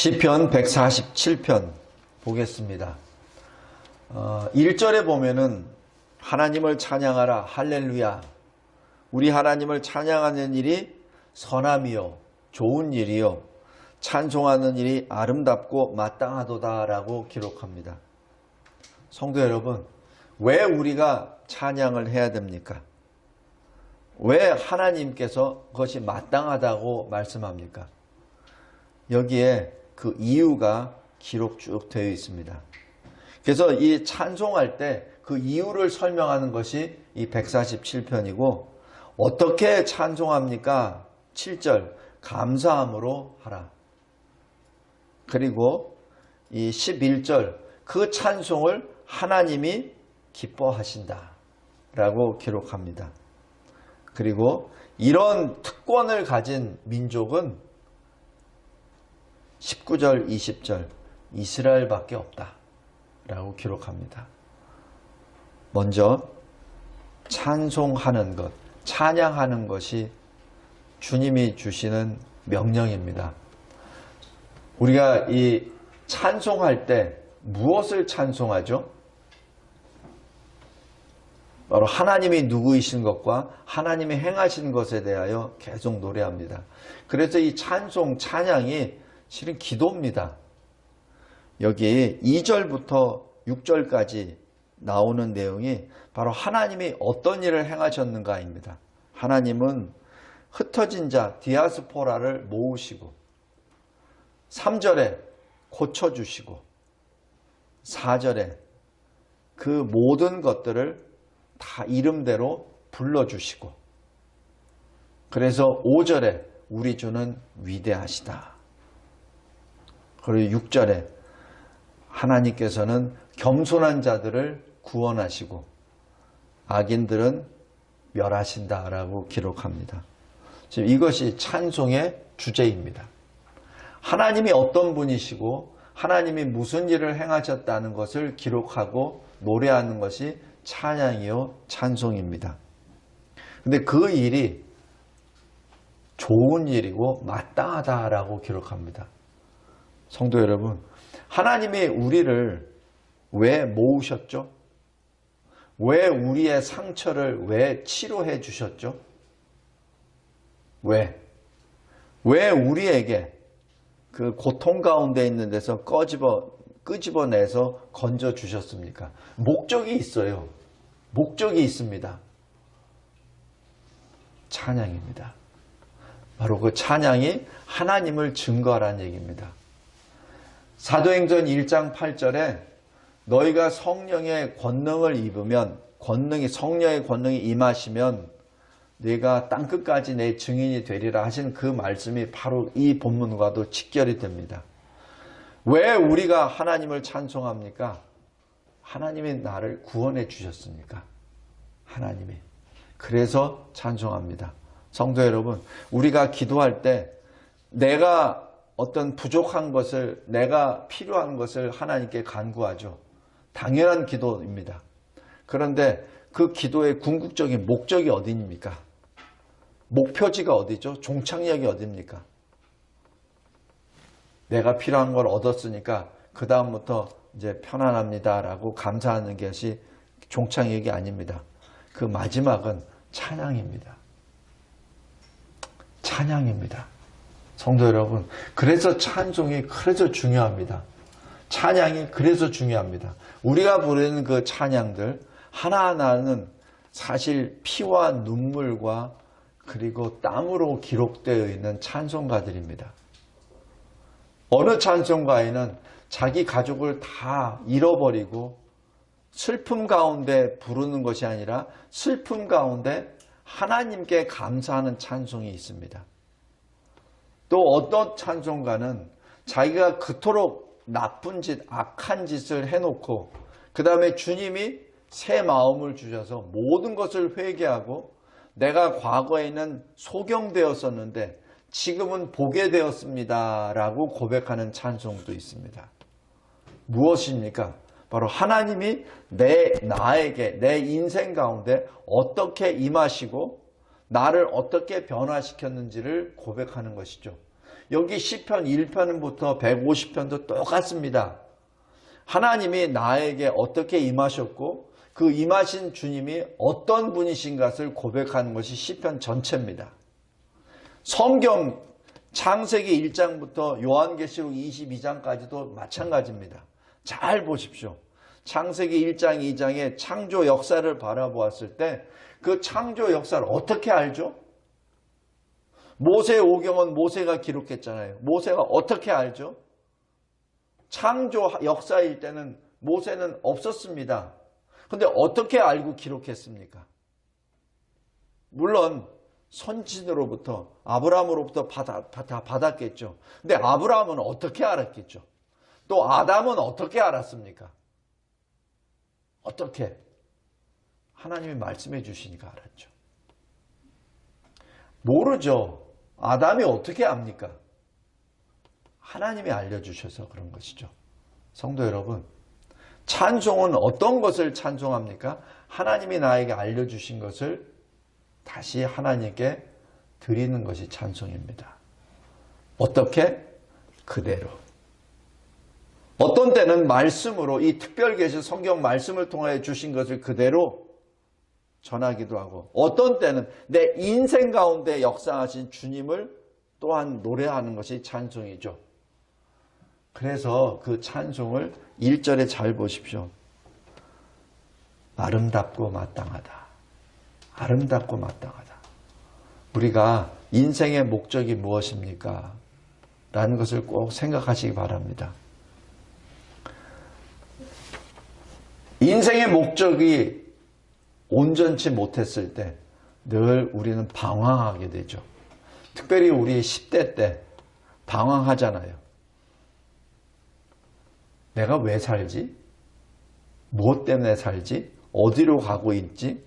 시편 147편 보겠습니다. 1절에 보면은 하나님을 찬양하라 할렐루야, 우리 하나님을 찬양하는 일이 선함이요 좋은 일이요 찬송하는 일이 아름답고 마땅하도다 라고 기록합니다. 성도 여러분, 왜 우리가 찬양을 해야 됩니까? 왜 하나님께서 그것이 마땅하다고 말씀합니까? 여기에 그 이유가 기록 쭉 되어 있습니다. 그래서 이 찬송할 때 그 이유를 설명하는 것이 이 147편이고, 어떻게 찬송합니까? 7절 감사함으로 하라. 그리고 이 11절 그 찬송을 하나님이 기뻐하신다 라고 기록합니다. 그리고 이런 특권을 가진 민족은 19절 20절 이스라엘밖에 없다 라고 기록합니다. 먼저 찬송하는 것, 찬양하는 것이 주님이 주시는 명령입니다. 우리가 이 찬송할 때 무엇을 찬송하죠? 바로 하나님이 누구이신 것과 하나님이 행하신 것에 대하여 계속 노래합니다. 그래서 이 찬송, 찬양이 실은 기도입니다. 여기 2절부터 6절까지 나오는 내용이 바로 하나님이 어떤 일을 행하셨는가입니다. 하나님은 흩어진 자 디아스포라를 모으시고, 3절에 고쳐주시고, 4절에 그 모든 것들을 다 이름대로 불러주시고, 그래서 5절에 우리 주는 위대하시다. 그리고 6절에 하나님께서는 겸손한 자들을 구원하시고 악인들은 멸하신다라고 기록합니다. 지금 이것이 찬송의 주제입니다. 하나님이 어떤 분이시고 하나님이 무슨 일을 행하셨다는 것을 기록하고 노래하는 것이 찬양이요 찬송입니다. 근데 그 일이 좋은 일이고 마땅하다라고 기록합니다. 성도 여러분, 하나님이 우리를 왜 모으셨죠? 왜 우리의 상처를 왜 치료해 주셨죠? 왜 우리에게 그 고통 가운데 있는 데서 끄집어내서 건져 주셨습니까? 목적이 있어요. 목적이 있습니다. 찬양입니다. 바로 그 찬양이 하나님을 증거하라는 얘기입니다. 사도행전 1장 8절에 너희가 성령의 권능을 입으면, 성령의 권능이 임하시면 네가 땅끝까지 내 증인이 되리라 하신 그 말씀이 바로 이 본문과도 직결이 됩니다. 왜 우리가 하나님을 찬송합니까? 하나님이 나를 구원해 주셨으니까. 하나님이. 그래서 찬송합니다. 성도 여러분, 우리가 기도할 때 내가 어떤 부족한 것을, 내가 필요한 것을 하나님께 간구하죠. 당연한 기도입니다. 그런데 그 기도의 궁극적인 목적이 어디입니까? 목표지가 어디죠? 종착역이 어디입니까? 내가 필요한 걸 얻었으니까 그 다음부터 이제 편안합니다라고 감사하는 것이 종착역이 아닙니다. 그 마지막은 찬양입니다. 찬양입니다. 성도 여러분, 그래서 찬송이 그래서 중요합니다. 찬양이 그래서 중요합니다. 우리가 부르는 그 찬양들 하나하나는 사실 피와 눈물과 그리고 땀으로 기록되어 있는 찬송가들입니다. 어느 찬송가에는 자기 가족을 다 잃어버리고 슬픔 가운데 부르는 것이 아니라 슬픔 가운데 하나님께 감사하는 찬송이 있습니다. 또 어떤 찬송가는 자기가 그토록 나쁜 짓, 악한 짓을 해놓고 그 다음에 주님이 새 마음을 주셔서 모든 것을 회개하고 내가 과거에는 소경되었었는데 지금은 보게 되었습니다 라고 고백하는 찬송도 있습니다. 무엇입니까? 바로 하나님이 나에게, 내 인생 가운데 어떻게 임하시고 나를 어떻게 변화시켰는지를 고백하는 것이죠. 여기 시편 1편부터 150편도 똑같습니다. 하나님이 나에게 어떻게 임하셨고 그 임하신 주님이 어떤 분이신 것을 고백하는 것이 시편 전체입니다. 성경 창세기 1장부터 요한계시록 22장까지도 마찬가지입니다. 잘 보십시오. 창세기 1장, 2장의 창조 역사를 바라보았을 때 그 창조 역사를 어떻게 알죠? 모세 오경은 모세가 기록했잖아요. 모세가 어떻게 알죠? 창조 역사일 때는 모세는 없었습니다. 근데 어떻게 알고 기록했습니까? 물론 선진으로부터 아브라함으로부터 받았겠죠. 근데 아브라함은 어떻게 알았겠죠? 또 아담은 어떻게 알았습니까? 어떻게? 하나님이 말씀해 주시니까 알았죠. 모르죠. 아담이 어떻게 압니까? 하나님이 알려주셔서 그런 것이죠. 성도 여러분, 찬송은 어떤 것을 찬송합니까? 하나님이 나에게 알려주신 것을 다시 하나님께 드리는 것이 찬송입니다. 어떻게? 그대로. 어떤 때는 말씀으로 이 특별 계시 성경 말씀을 통하여 주신 것을 그대로 전하기도 하고 어떤 때는 내 인생 가운데 역사하신 주님을 또한 노래하는 것이 찬송이죠. 그래서 그 찬송을 1절에 잘 보십시오. 아름답고 마땅하다. 아름답고 마땅하다. 우리가 인생의 목적이 무엇입니까? 라는 것을 꼭 생각하시기 바랍니다. 인생의 목적이 온전치 못했을 때 늘 우리는 방황하게 되죠. 특별히 우리 10대 때 방황하잖아요. 내가 왜 살지? 무엇 때문에 살지? 어디로 가고 있지?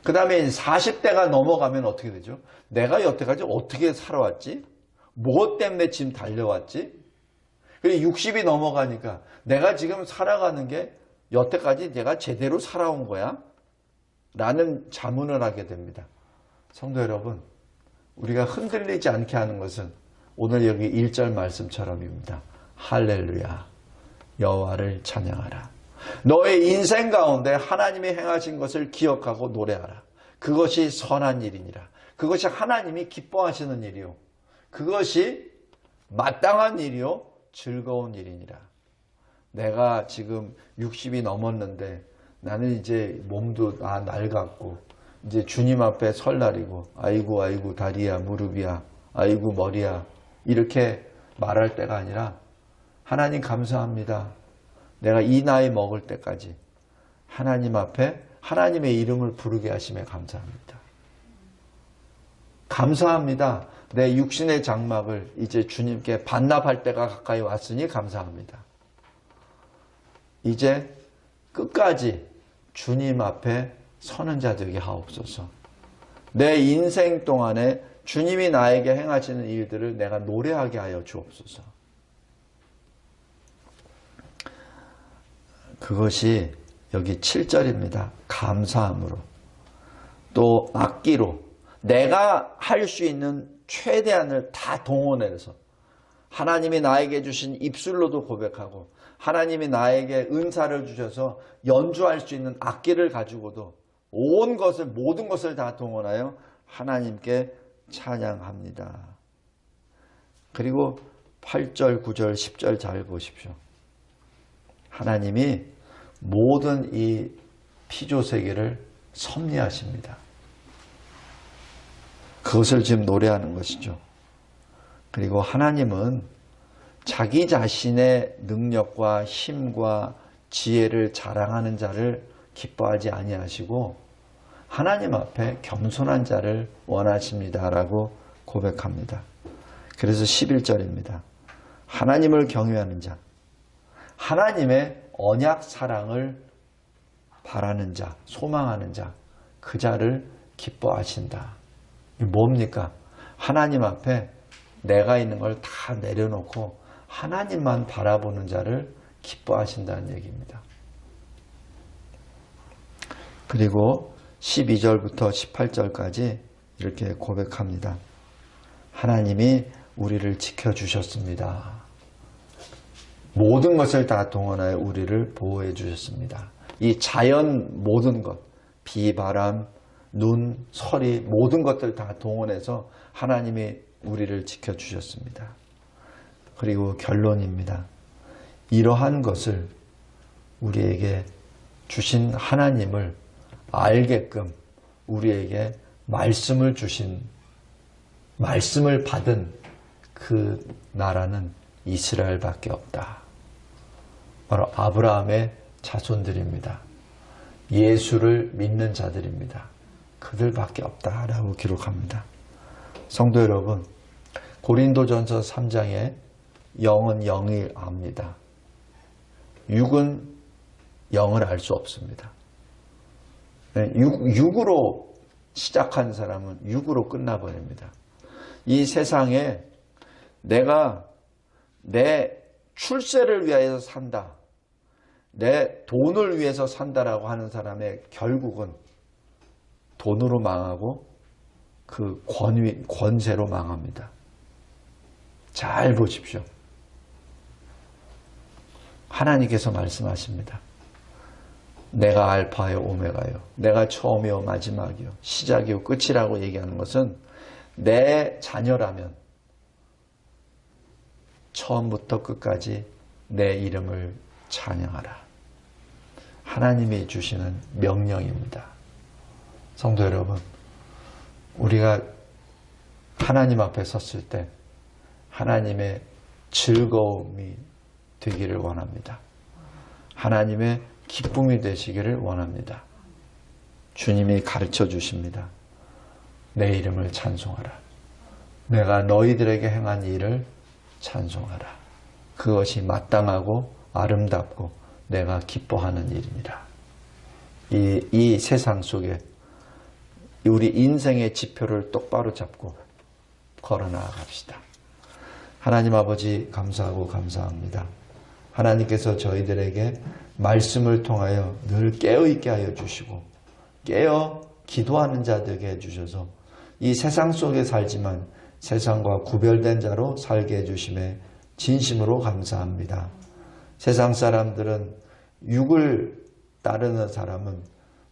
그 다음에 40대가 넘어가면 어떻게 되죠? 내가 여태까지 어떻게 살아왔지? 무엇 때문에 지금 달려왔지? 그리고 60이 넘어가니까 내가 지금 살아가는 게 여태까지 내가 제대로 살아온 거야? 라는 자문을 하게 됩니다. 성도 여러분, 우리가 흔들리지 않게 하는 것은 오늘 여기 1절 말씀처럼입니다. 할렐루야, 여호와를 찬양하라. 너의 인생 가운데 하나님이 행하신 것을 기억하고 노래하라. 그것이 선한 일이니라. 그것이 하나님이 기뻐하시는 일이요, 그것이 마땅한 일이요, 즐거운 일이니라. 내가 지금 60이 넘었는데 나는 이제 몸도 낡았고 이제 주님 앞에 설 날이고 아이고 아이고 다리야 무릎이야 아이고 머리야 이렇게 말할 때가 아니라 하나님 감사합니다. 내가 이 나이 먹을 때까지 하나님 앞에 하나님의 이름을 부르게 하심에 감사합니다. 감사합니다. 내 육신의 장막을 이제 주님께 반납할 때가 가까이 왔으니 감사합니다. 이제 끝까지 주님 앞에 서는 자 되게 하옵소서. 내 인생 동안에 주님이 나에게 행하시는 일들을 내가 노래하게 하여 주옵소서. 그것이 여기 7절입니다. 감사함으로 또 악기로 내가 할 수 있는 최대한을 다 동원해서 하나님이 나에게 주신 입술로도 고백하고 하나님이 나에게 은사를 주셔서 연주할 수 있는 악기를 가지고도 온 것을 모든 것을 다 동원하여 하나님께 찬양합니다. 그리고 8절, 9절, 10절 잘 보십시오. 하나님이 모든 이 피조세계를 섭리하십니다. 그것을 지금 노래하는 것이죠. 그리고 하나님은 자기 자신의 능력과 힘과 지혜를 자랑하는 자를 기뻐하지 아니하시고 하나님 앞에 겸손한 자를 원하십니다라고 고백합니다. 그래서 11절입니다. 하나님을 경외하는 자, 하나님의 언약 사랑을 바라는 자, 소망하는 자, 그 자를 기뻐하신다. 뭡니까? 하나님 앞에 내가 있는 걸 다 내려놓고 하나님만 바라보는 자를 기뻐하신다는 얘기입니다. 그리고 12절부터 18절까지 이렇게 고백합니다. 하나님이 우리를 지켜주셨습니다. 모든 것을 다 동원하여 우리를 보호해 주셨습니다. 이 자연 모든 것, 비, 바람, 눈, 서리 모든 것들 다 동원해서 하나님이 우리를 지켜주셨습니다. 그리고 결론입니다. 이러한 것을 우리에게 주신 하나님을 알게끔 우리에게 말씀을 주신, 말씀을 받은 그 나라는 이스라엘밖에 없다. 바로 아브라함의 자손들입니다. 예수를 믿는 자들입니다. 그들밖에 없다라고 기록합니다. 성도 여러분, 고린도전서 3장에 영은 영이 압니다. 육은 영을 알 수 없습니다. 육으로 시작한 사람은 육으로 끝나버립니다. 이 세상에 내가 내 출세를 위해서 산다, 내 돈을 위해서 산다라고 하는 사람의 결국은 돈으로 망하고 그 권세로 망합니다. 잘 보십시오. 하나님께서 말씀하십니다. 내가 알파요 오메가요, 내가 처음이요 마지막이요 시작이요 끝이라고 얘기하는 것은 내 자녀라면 처음부터 끝까지 내 이름을 찬양하라. 하나님이 주시는 명령입니다. 성도 여러분, 우리가 하나님 앞에 섰을 때 하나님의 즐거움이 되기를 원합니다. 하나님의 기쁨이 되시기를 원합니다. 주님이 가르쳐 주십니다. 내 이름을 찬송하라. 내가 너희들에게 행한 일을 찬송하라. 그것이 마땅하고 아름답고 내가 기뻐하는 일이니라. 이 세상 속에 우리 인생의 지표를 똑바로 잡고 걸어나갑시다. 하나님 아버지 감사하고 감사합니다. 하나님께서 저희들에게 말씀을 통하여 늘 깨어있게 하여 주시고 깨어 기도하는 자 되게 해주셔서 이 세상 속에 살지만 세상과 구별된 자로 살게 해주심에 진심으로 감사합니다. 세상 사람들은 육을 따르는 사람은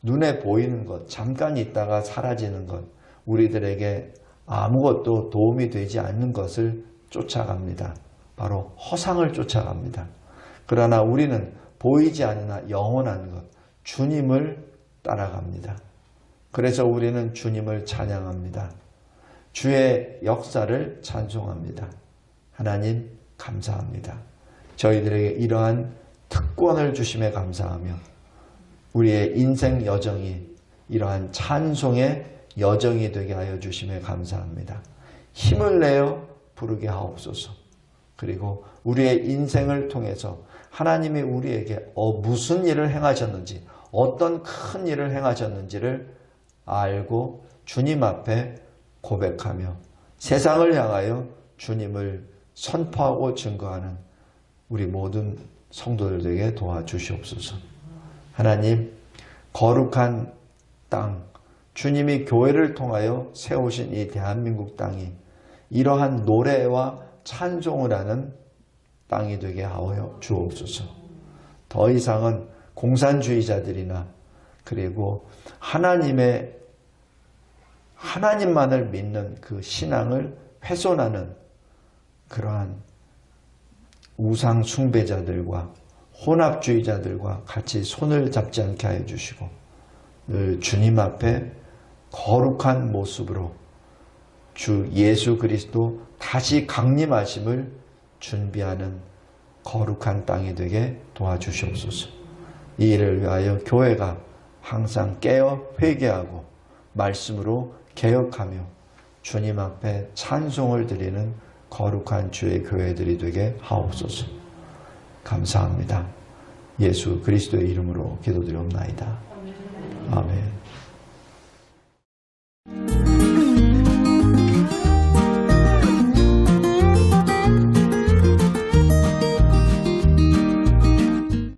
눈에 보이는 것, 잠깐 있다가 사라지는 것, 우리들에게 아무것도 도움이 되지 않는 것을 쫓아갑니다. 바로 허상을 쫓아갑니다. 그러나 우리는 보이지 않으나 영원한 것, 주님을 따라갑니다. 그래서 우리는 주님을 찬양합니다. 주의 역사를 찬송합니다. 하나님 감사합니다. 저희들에게 이러한 특권을 주심에 감사하며 우리의 인생 여정이 이러한 찬송의 여정이 되게 하여 주심에 감사합니다. 힘을 내어 부르게 하옵소서. 그리고 우리의 인생을 통해서 하나님이 우리에게 무슨 일을 행하셨는지, 어떤 큰 일을 행하셨는지를 알고 주님 앞에 고백하며 세상을 향하여 주님을 선포하고 증거하는 우리 모든 성도들에게 도와주시옵소서. 하나님, 거룩한 땅, 주님이 교회를 통하여 세우신 이 대한민국 땅이 이러한 노래와 찬송을 하는 땅이 되게 하여 주옵소서. 더 이상은 공산주의자들이나 그리고 하나님만을 믿는 그 신앙을 훼손하는 그러한 우상 숭배자들과 혼합주의자들과 같이 손을 잡지 않게 하여 주시고 늘 주님 앞에 거룩한 모습으로 주 예수 그리스도 다시 강림하심을 준비하는 거룩한 땅이 되게 도와주시옵소서. 이 일을 위하여 교회가 항상 깨어 회개하고 말씀으로 개혁하며 주님 앞에 찬송을 드리는 거룩한 주의 교회들이 되게 하옵소서. 감사합니다. 예수 그리스도의 이름으로 기도드리옵나이다. 아멘.